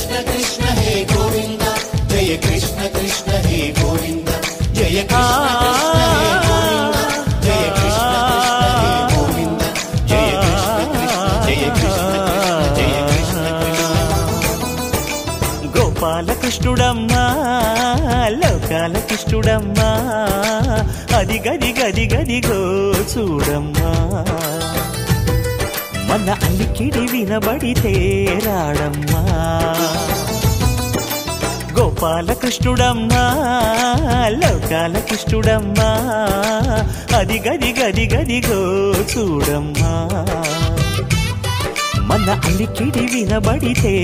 कृष्ण कृष्ण हे गोविंद जय कृष्ण कृष्ण हे गोविंद जय कृष्ण कृष्ण हे गोविंद जय कृष्ण कृष्ण हे गोविंद जय कृष्ण जय कृष्ण गोपाल कृष्णुडम्मा लोकाल कृष्णुडम्मा अदि गदि गदि गदिगो చూడమ్మా మన అలికిడి వినబడితే రాడమ్మా గోపాల కృష్ణుడమ్మా లోకాల కృష్ణుడమ్మా అది గది గది గదిగో చూడమ్మా మన అలికిడి వినబడితే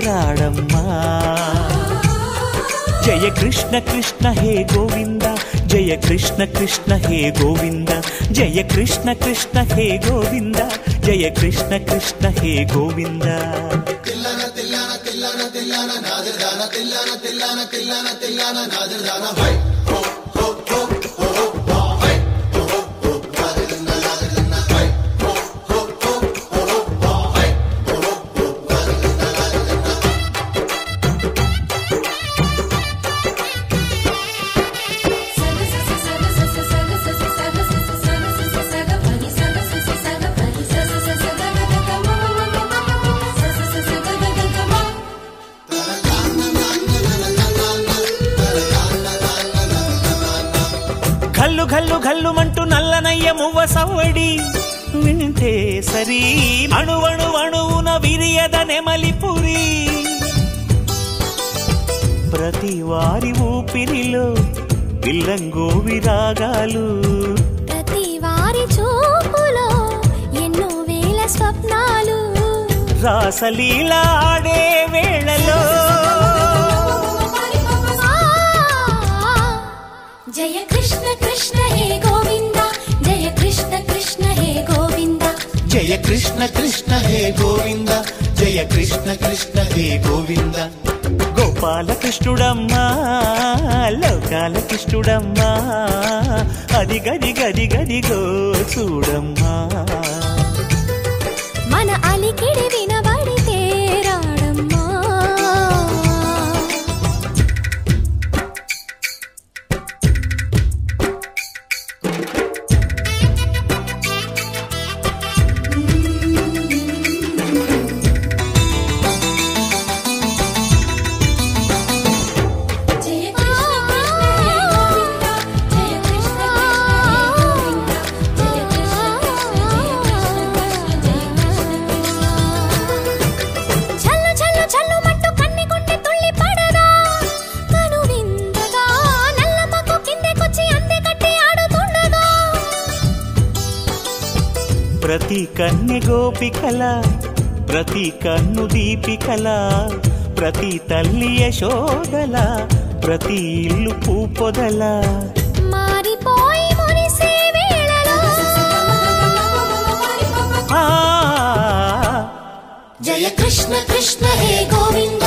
రాడమ్మా जय कृष्ण कृष्ण हे गोविंद जय कृष्ण कृष्ण हे गोविंद जय कृष्ण कृष्ण हे गोविंद जय कृष्ण कृष्ण हे गोविंद तिल्लाना तिल्लाना तिल्लाना तिल्लाना नादर दाना तिल्लाना तिल्लाना तिल्लाना तिल्लाना नादर दाना भाई हो हो हो हो हो भाई हो हो नादर दाना भाई हो हो हो हो भाई हो हो नादर दाना घल्लु घल्लु घल्लु मंटू नल्लनय्य मुव्व सव्वडी विंटे सरी अणुवणु अणुवुन विरियद नेमलिपुरी प्रति वारी ऊपिरिलो विल्लंगो विरागालु प्रति वारी चूपुलो एन्नो वेल स्वप्नालु रासलीला आडे वेळलो जय कृष्ण कृष्ण हे गोविंद जय कृष्ण कृष्ण हे गोविंद जय कृष्ण कृष्ण हे गोविंद जय कृष्ण कृष्ण हे गोविंद गोपाल कृष्णुडम्मा लोकाल कृष्णुडम्मा अदि गदि गदि गदिगो చూడమ్మా మన అలికిడి వినబడితే రాడమ్మా ప్రతి కన్నె గోపికల ప్రతి కన్ను దీపికల ప్రతి తల్లి యశోదల ప్రతి ఇల్లు పూపొదల మారిపోయి మురిసే వేళలో जय कृष्ण कृष्ण हे गोविंद